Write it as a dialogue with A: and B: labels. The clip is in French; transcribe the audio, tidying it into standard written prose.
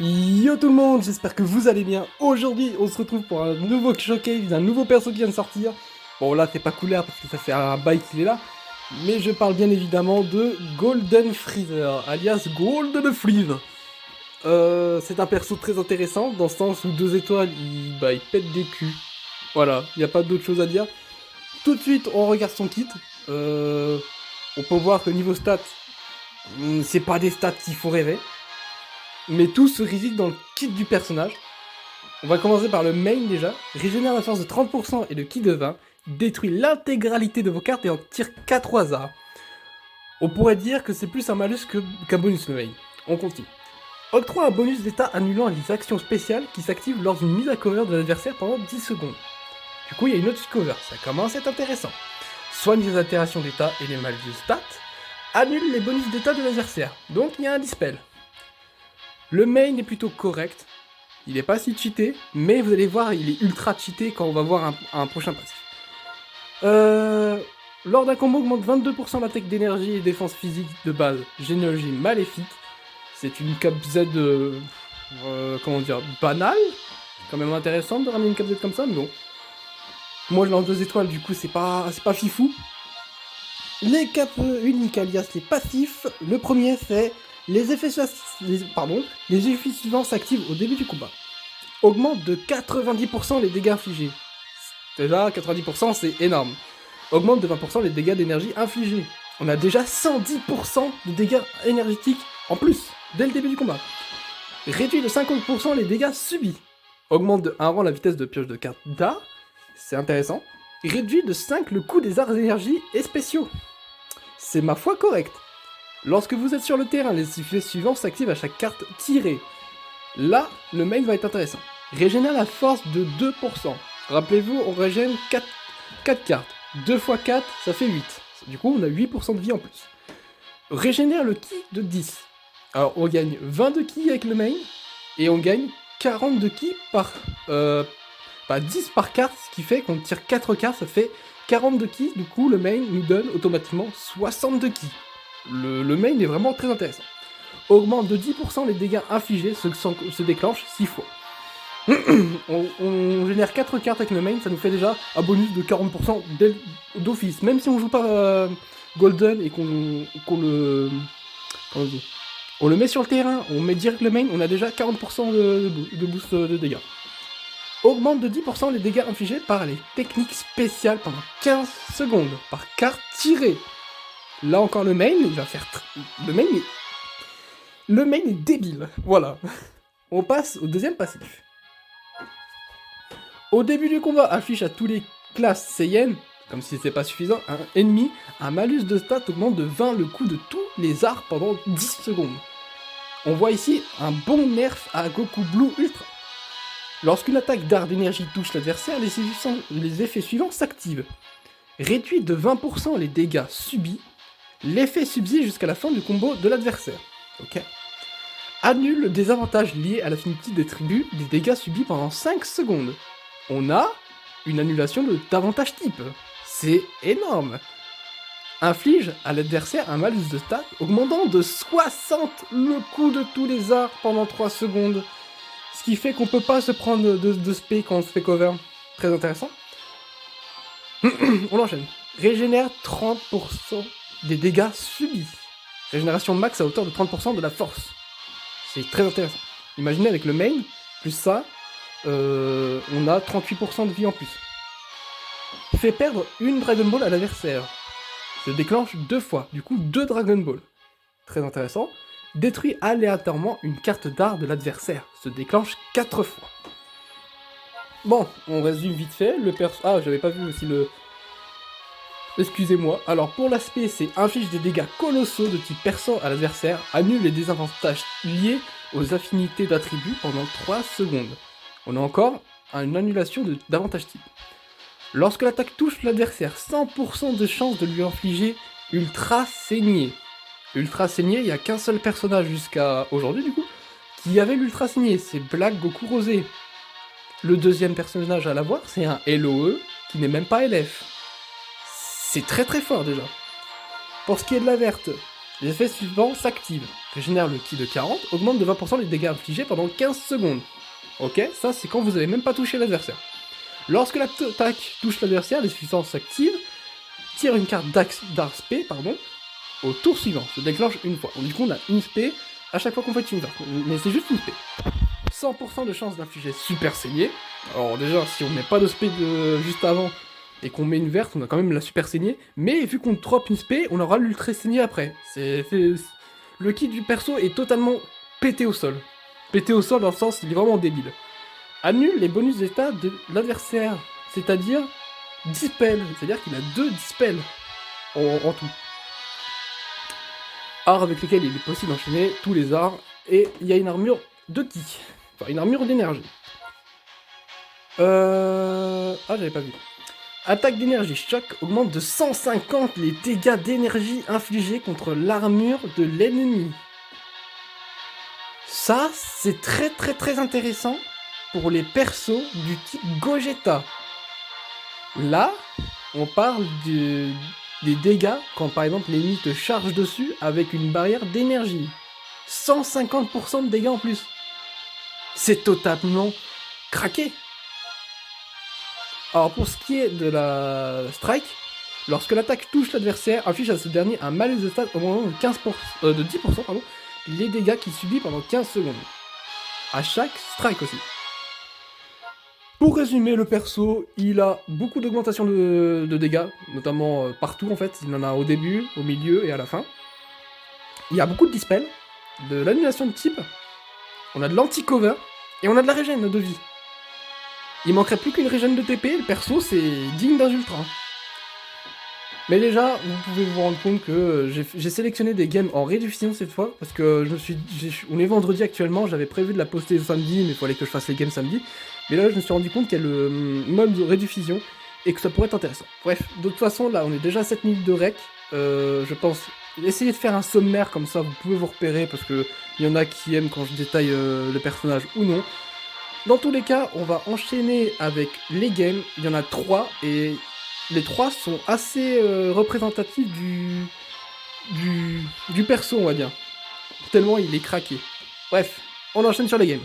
A: Yo tout le monde, j'espère que vous allez bien. Aujourd'hui, on se retrouve pour un nouveau showcase d'un nouveau perso qui vient de sortir. Bon là, c'est pas couleur parce que ça fait un bail qu'il est là. Mais je parle bien évidemment de Golden Freezer, alias Golden Freezer. C'est un perso très intéressant dans le sens où 2 étoiles, il pète des culs. Voilà, il n'y a pas d'autre chose à dire. Tout de suite, on regarde son kit. On peut voir que niveau stats, c'est pas des stats qu'il faut rêver. Mais tout se réside dans le kit du personnage. On va commencer par le main déjà. Régénère la force de 30% et le ki de 20. Détruit l'intégralité de vos cartes et en tire 4 au hasard. On pourrait dire que c'est plus un malus qu'un bonus le main. On continue. Octroie un bonus d'état annulant les actions spéciales qui s'activent lors d'une mise à cover de l'adversaire pendant 10 secondes. Du coup, il y a une autre cover, ça commence à être intéressant. Soigne les altérations d'état et les malus de stats. Annule les bonus d'état de l'adversaire. Donc il y a un dispel. Le main est plutôt correct. Il est pas si cheaté, mais vous allez voir, il est ultra cheaté quand on va voir un prochain passif. Lors d'un combo, augmente 22% l'attaque d'énergie et défense physique de base. Généalogie maléfique. C'est une cap Z, comment dire, banale. Quand même intéressant de ramener une cap Z comme ça, mais bon. Moi je l'ai en 2 étoiles, du coup c'est pas fifou. Les caps uniques alias les passifs. Le premier c'est les effets suivants s'activent au début du combat. Augmente de 90% les dégâts infligés. Déjà, 90% c'est énorme. Augmente de 20% les dégâts d'énergie infligés. On a déjà 110% de dégâts énergétiques en plus, dès le début du combat. Réduit de 50% les dégâts subis. Augmente de 1 rang la vitesse de pioche de carte d'art. C'est intéressant. Réduit de 5 le coût des arts d'énergie et spéciaux. C'est ma foi correct. Lorsque vous êtes sur le terrain, les effets suivants s'activent à chaque carte tirée. Là, le main va être intéressant. Régénère la force de 2%. Rappelez-vous, on régène 4 cartes. 2 x 4, ça fait 8. Du coup, on a 8% de vie en plus. Régénère le ki de 10. Alors, on gagne 20 de ki avec le main, et on gagne 40 de ki par... 10 par carte, ce qui fait qu'on tire 4 cartes, ça fait 40 de ki. Du coup, le main nous donne automatiquement 60 de ki. Le main est vraiment très intéressant. Augmente de 10% les dégâts infligés, se déclenche 6 fois. on génère 4 cartes avec le main, ça nous fait déjà un bonus de 40% d'office. Même si on joue pas Golden et qu'on le... On le met sur le terrain, on met direct le main, on a déjà 40% de boost de dégâts. Augmente de 10% les dégâts infligés par les techniques spéciales pendant 15 secondes, par carte tirée. Là encore le main, il va faire... Le main est débile, voilà. On passe au deuxième passif. Au début du combat, affiche à tous les classes Saiyan, comme si c'était pas suffisant, un ennemi, un malus de stats augmente de 20 le coût de tous les arts pendant 10 secondes. On voit ici un bon nerf à Goku Blue Ultra. Lorsqu'une attaque d'art d'énergie touche l'adversaire, les effets suivants s'activent. Réduit de 20% les dégâts subis. L'effet subsiste jusqu'à la fin du combo de l'adversaire. Ok. Annule le désavantage lié à l'affinité des tribus des dégâts subis pendant 5 secondes. On a une annulation d'avantage type. C'est énorme. Inflige à l'adversaire un malus de stats augmentant de 60 le coût de tous les arts pendant 3 secondes. Ce qui fait qu'on peut pas se prendre de spé quand on se fait cover. Très intéressant. On enchaîne. Régénère 30% des dégâts subis. Régénération max à hauteur de 30% de la force. C'est très intéressant. Imaginez avec le main, plus ça, on a 38% de vie en plus. Fait perdre une Dragon Ball à l'adversaire. Se déclenche 2 fois, du coup 2 Dragon Ball. Très intéressant. Détruit aléatoirement une carte d'art de l'adversaire. Se déclenche 4 fois. Bon, on résume vite fait. Le perso... Ah, j'avais pas vu aussi le... Excusez-moi. Alors, pour l'aspect, c'est inflige des dégâts colossaux de type perçant à l'adversaire, annule les désavantages liés aux affinités d'attributs pendant 3 secondes. On a encore une annulation d'avantage type. Lorsque l'attaque touche l'adversaire, 100% de chance de lui infliger Ultra Saigné. Ultra Saigné, il n'y a qu'un seul personnage jusqu'à aujourd'hui, du coup, qui avait l'Ultra Saigné, c'est Black Goku Rosé. Le deuxième personnage à l'avoir, c'est un LOE qui n'est même pas LF. C'est très très fort déjà. Pour ce qui est de la verte, Les effets suivants s'activent. Régénère le ki de 40, augmente de 20% les dégâts infligés pendant 15 secondes. Ok, ça c'est quand vous avez même pas touché l'adversaire. Lorsque l'attaque touche l'adversaire, les puissances s'activent, tire une carte d'ARSP, au tour suivant, se déclenche une fois. Donc, du coup on a une spé à chaque fois qu'on fait une carte, mais c'est juste une spé. 100% de chance d'infliger super saignée. Alors déjà, si on met pas de spé juste avant, et qu'on met une verte, on a quand même la super saignée, mais vu qu'on drop une spé, on aura l'ultra saignée après. Le kit du perso est totalement pété au sol. Pété au sol dans le sens, il est vraiment débile. Annule les bonus d'état de l'adversaire, c'est-à-dire dispel, c'est-à-dire qu'il a 2 dispels en tout. Art avec lequel il est possible d'enchaîner tous les arts, et il y a une armure de ki, enfin une armure d'énergie. Ah, j'avais pas vu. Attaque d'énergie choc augmente de 150 les dégâts d'énergie infligés contre l'armure de l'ennemi. Ça, c'est très intéressant pour les persos du type Gogeta. Là, on parle des dégâts quand par exemple l'ennemi te charge dessus avec une barrière d'énergie. 150% de dégâts en plus. C'est totalement craqué. Alors pour ce qui est de la strike, lorsque l'attaque touche l'adversaire, inflige à ce dernier un malus de stats au moment de 10% les dégâts qu'il subit pendant 15 secondes. À chaque strike aussi. Pour résumer, le perso, il a beaucoup d'augmentation de dégâts, notamment partout en fait, il en a au début, au milieu et à la fin. Il y a beaucoup de dispel, de l'annulation de type, on a de l'anti-cover, et on a de la régène de vie. Il manquerait plus qu'une régène de TP, le perso c'est digne d'un ultra. Mais déjà, vous pouvez vous rendre compte que j'ai sélectionné des games en rediffusion cette fois, parce que on est vendredi actuellement, j'avais prévu de la poster samedi, mais il fallait que je fasse les games samedi. Mais là, je me suis rendu compte qu'il y a le mode de rediffusion, et que ça pourrait être intéressant. Bref, de toute façon, là, on est déjà à 7 minutes de rec. Je pense, essayez de faire un sommaire, comme ça, vous pouvez vous repérer, parce que il y en a qui aiment quand je détaille le personnage ou non. Dans tous les cas, on va enchaîner avec les games. Il y en a 3 et les 3 sont assez représentatifs du perso, on va dire. Tellement il est craqué. Bref, on enchaîne sur les games.